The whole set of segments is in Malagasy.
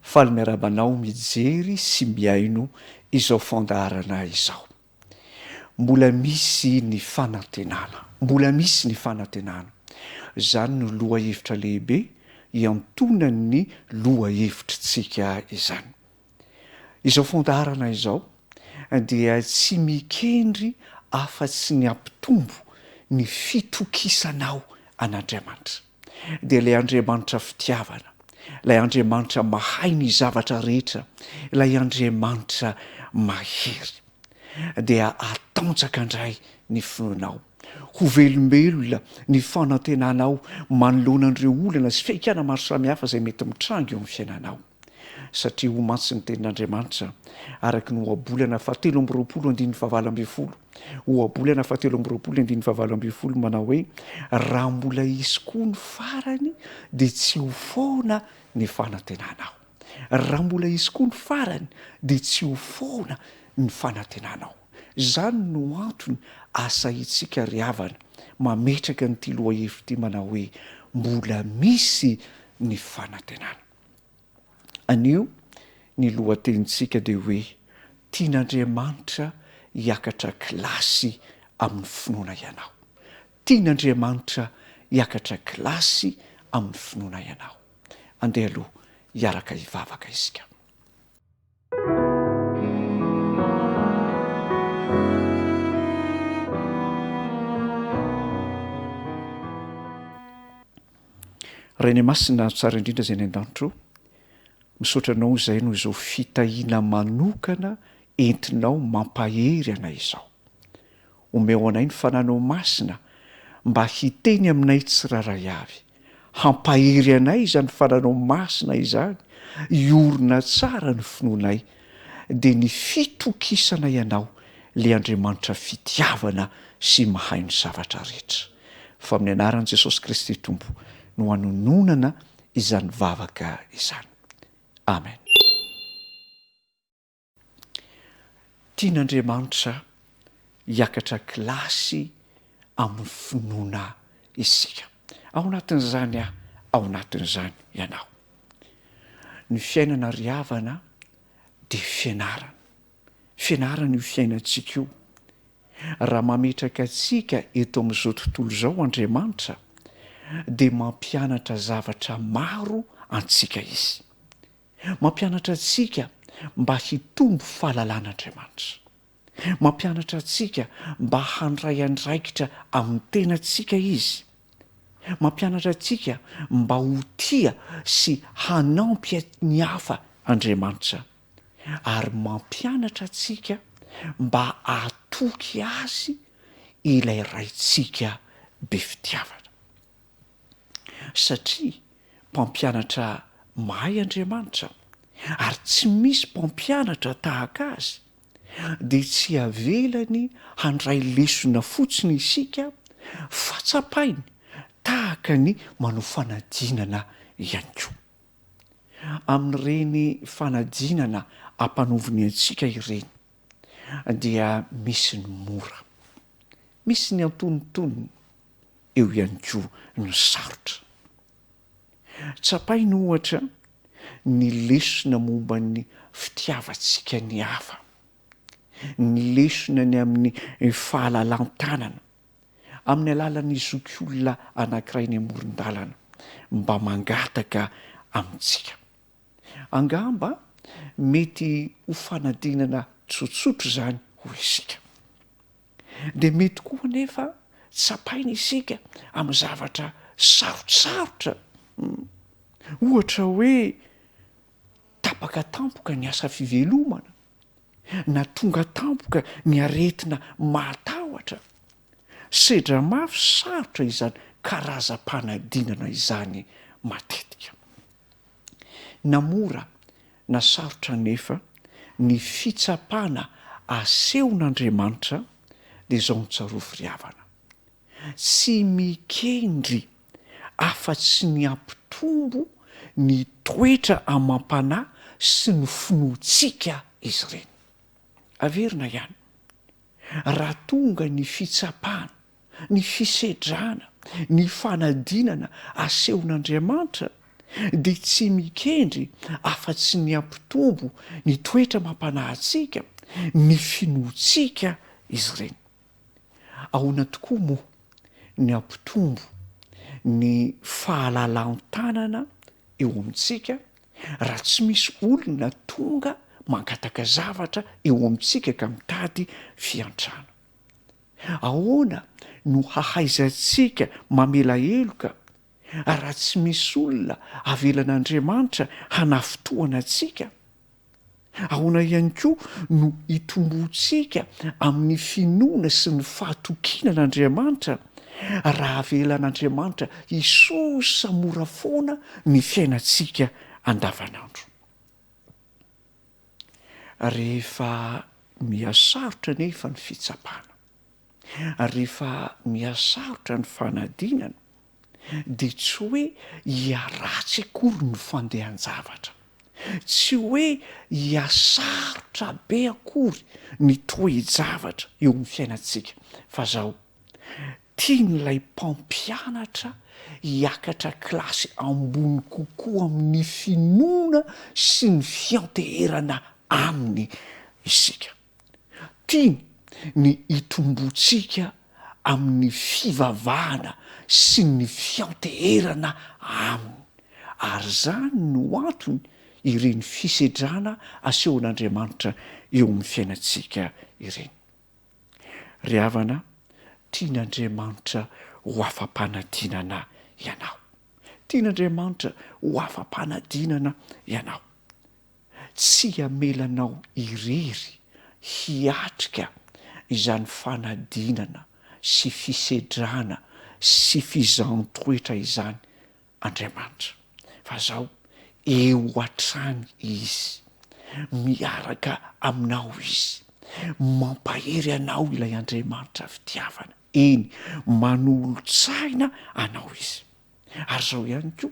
faly miarabanao mijery sy miaino izao fandaharana izao. Mbola misy ny fanantenana, mbola misy ny fanantenana. Zany no loha hevitra lehibe iantonany loha hevitritsika izany. Izao fandaharana izao dia tsy mikendry afa-tsy ny ampitombo ny fitokisanao an'Andriamanitra. Dia ilay Andriamanitra fitiavana, ilay Andriamanitra mahay ny zavatra rehetra, ilay Andriamanitra mahery, dia atanjaka indray ny finoanao. Ho velombelona ny fanantenanao manoloana an'ireo olana sy fiaikana maro samihafa izay mety mitrango eo amin'ny fiainanao. Satria ho mantsy ny tenin'Andriamanitra araka ny ohabolana 7:20 ohabolana 7:20 manao hoe raha mbola isy koa ny farany dia tsy ho foana ny fanantenanao. Raha mbola isy koa ny farany dia tsy ho foana ny fanantenanao. Zany no antony asa itsika ry havana mametraka nyity loha hevitra ity manao hoe mbola misy ny fanantenana. Anio ny lohatenintsika dia hoe tian'Andriamanitra hiakatra kilasy amin'ny finoana ianao. Tian'Andriamanitra hiakatra kilasy amin'ny finoana ianao. Andeha aloha hiaraka hivavaka isika. Rainy masina tsara indrindra izay ny an-danitro, misaotra anao izay no izao fitahiana manokana entinao mampahery anay izao. Omeo anay ny fananao masina mba hiteny aminay tsiraray avy. Hampahery anay izany fananao masina izany, iorina tsara ny finoanay, dia ny fitokisana ianao le Andriamanitra fitiavana sy mahay ny zavatra rehetra. Fa amin'ny anaran'i Jesosy Kristy Tompo no hanononana izany vavaka izany. Amen. Tian'Andriamanitra hiakatra kilasy amin'ny finoana isika. Ao anatin'izany ao anatin'izany ianao. Ny fiainana ry havana dia fianarana. Fianarana io fiainantsika io. Raha mametraka antsika eto amin'izao tontolo izao Andriamanitra dia mampianatra zavatra maro antsika izy. Mampianatra antsika mba hitombo fahalalan'Andriamanitra. Mampianatra antsika mba handray andraikitra amin'ny tenantsika izy. Mampianatra antsika mba ho tia sy hanampy ny hafa Andriamanitra. Ary mampianatra antsika mba hatoky azy ilay raintsika be fitiavana. Satria mpampianatra mahay Andriamanitra ary tsy misy mpampianatra tahaka azy dia tsy avelany handray lesona fotsiny isika fa tsapainy tahaka ny manao fanadinana ihany koa. Amin'ireny fanadinana ampanoviny antsika ireny dia misy ny mora, misy ny antonontonony, eo ihany koa ny sarotra. Tsapainy ohatra ny lesona momba ny fitiavantsika ny hafa, ny lesona ny amin'ny fahalalan-tanana, amin'ny alalan'ny zokiolona anankiray ny amoron-dalana mba mangataka amintsika. Angamba mety ho fanadinana tsotsotro izany ho isika. Dia mety koa anefa tsapaina isika amin'ny zavatra sarotsarotra. Ohatra hoe tapaka tampoka ny asa fivelomana, na tonga tampoka ny aretina matahotra. Sedra mafy sarotra izany karazam-panadinana izany matetika. Na mora na sarotra nefa ny fitsapana asehon'Andriamanitra dia izao notsarovo ry havana. Tsy mikendry afa-tsy ny ampitombo ny toetra amam-panahy sy ny finoantsika izy ireny. Averina ihany. Raha tonga ny fitsapana, ny fisedrana, ny fanadinana asehon'Andriamanitra dia tsy mikendry afa-tsy ny ampitombo ny toetra mampanahintsika ny finoantsika izy ireny. Ahoana tokoa moa ny ampitombo ny fahalalan-tanana eo amintsika raha tsy misy olona tonga mangataka zavatra eo amintsika ka mitady fiantrana? Ahoana no hahaizantsika mamela heloka raha tsy misy olona avelan'Andriamanitra hanafotoana antsika? Ahoana ihany koa no hitombontsika amin'ny finoana sy ny fahatokiana n'Andriamanitra raha avelan'Andriamanitra hisosa mora foana ny fiainantsika andavanandro? Rehefa mihasarotra nefa ny fitsapana, rehefa mihasarotra ny fanadinana, dia tsy hoe hiaratsy akory ny fandehan-javatra, tsy hoe hiasarotra be akory ny toe-javatra eo amin'ny fiainantsika, fa zao tian'ilay mpampianatra hiakatra kilasy ambony kokoa amin'ny finoana sy ny fianteherana aminy isika. Tiany ny hitombontsika amin'ny fivavahana sy ny fianteherana aminy, ary zany no antony ireny fisedrana asehon'Andriamanitra eo amin'ny fiainantsika ireny. Ry havana, tian'Andriamanitra ho afa-panadinana ianao, tian'Andriamanitra ho afa-panadinana ianao. Tsy hamelanao irery hiatrika izany fanadinana sy fisedrana sy fizahan-toetra izany Andriamanitra, fa zao eo hatrany izy, miaraka aminao izy, mampahery anao ilay Andriamanitra fitiavana, eny manolotsaina anao izy. Ary zao ihany koa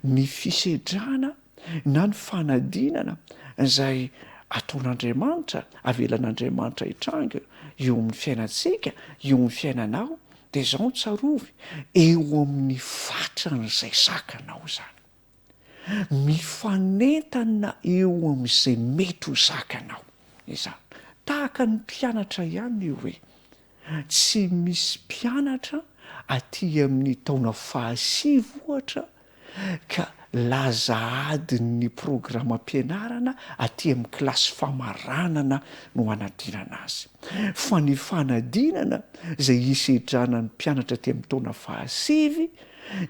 ny fisedrana na ny fanadinana izay ataon'Andriamanitra, avelan'Andriamanitra hitranga eo amin'ny fiainantsika, eo amin'ny fiainanao, dia zao ny tsarovy, eo amin'ny fatran'izay zakanao zany, mifanentana eo amin'izay mety ho zakanao izany. Tahaka ny mpianatra ihany io hoe tsy misy mpianatra aty amin'ny taona 15 ohatra ka laza adiny ny programam-pianarana aty amin'ny kilasy famaranana no hanadinana azy, fa ny fanadinana izay hisedrana ny mpianatra aty amin'ny taona 15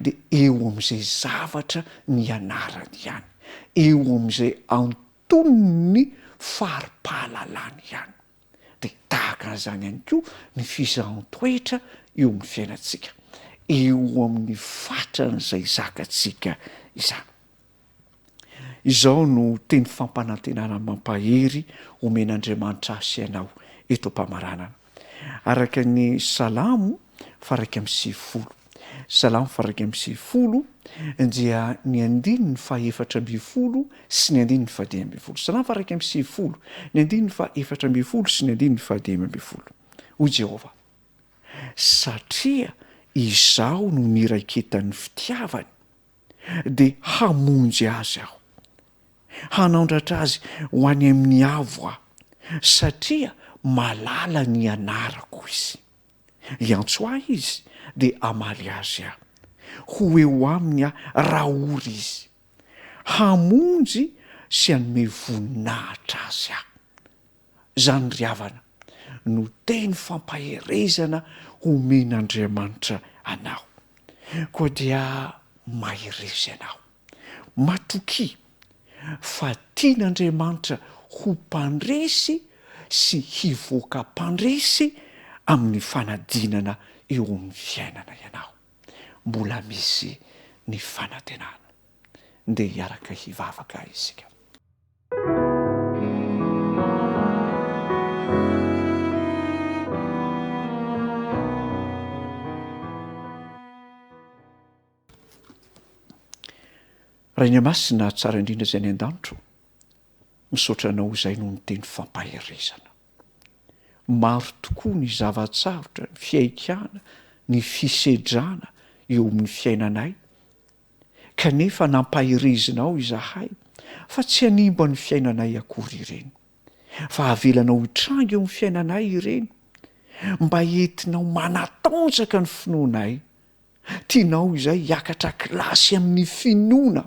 dia eo amin'izay zavatra ny anarany ihany, eo amin'izay antonony fari-pahalalany ihany. Dia tahaka an'izany ihany koa ny fizahan-toetra eo amin'ny fiainantsika, eo amin'ny fatran'izay zakantsika izany. Izao no teny fampanantenana mampahery omen'Andriamanitra asy ianao eto am-pamaranana. Araka ny Salamo 1:10, Salamo 1:10 dia ny 14 sy ny 11. Salamo 1:10, ny 14 sy ny 11. Hoy Jehova: satria izaho no niraiketan'ny fitiavany, dia hamonjy azy aho, hanaondratra azy ho any amin'ny avo aho, satria malala ny anarako izy. Iantso ahy izy dia hamaly azy aho, ho eo aminy aho raha ory izy, hamonjy sy hanome voninahitra azy aho. Zany ry havana no teny fampaherezana omen'Andriamanitra anao. Koa dia maherezy anao, matoki fa tian'Andriamanitra ho mpandresy sy hivoaka mpandresy amin'ny fanadinana eo amin'ny fiainana ianao. Mbola misy ny fanantenana, ndeha hiaraka hivavaka isika. Raha iny masina tsara indrindra izay ny an-danitro, misaotra anao izay no ny teny fampaherezana. Maro tokoa ny zavatsarotra, ny fiaikana, ny fisedrana eo amin'ny fiainanay, kanefa nampahirezinao izahay fa tsy hanimba ny fiainanay akory ireny fa avelanao hitrango eo ny fiainanay ireny mba entinao manatanjaka ny finoanay tianao izay hiakatra kilasy amin'ny finoana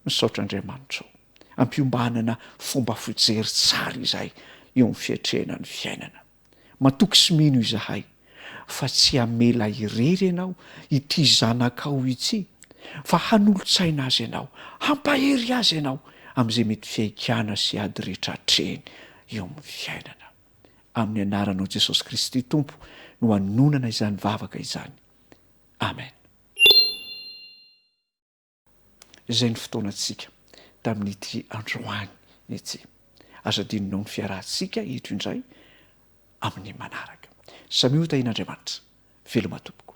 misaotra Andriamanitra ampiombahana fomba fijery tsara izay eo amin'ny fiatrehana ny fiainana matoky sy mino izahay fa tsy hamela irery ianao ity zanakao ity fa hanolotsaina azy ianao hampahery azy ianao amin'izay mety fiaikana sy ady rehetra hatreny eo amin'ny fiainana amin'ny anaranao Jesosy Kristy Tompo no hanonana izany vavaka izany amen. Izay ny fotoanantsika tamin'ity androany ity azadinonao ny fiarahantsika eto indray amin'ny manaraka. Samy ho tahin'Andriamanitra veloma tompoko.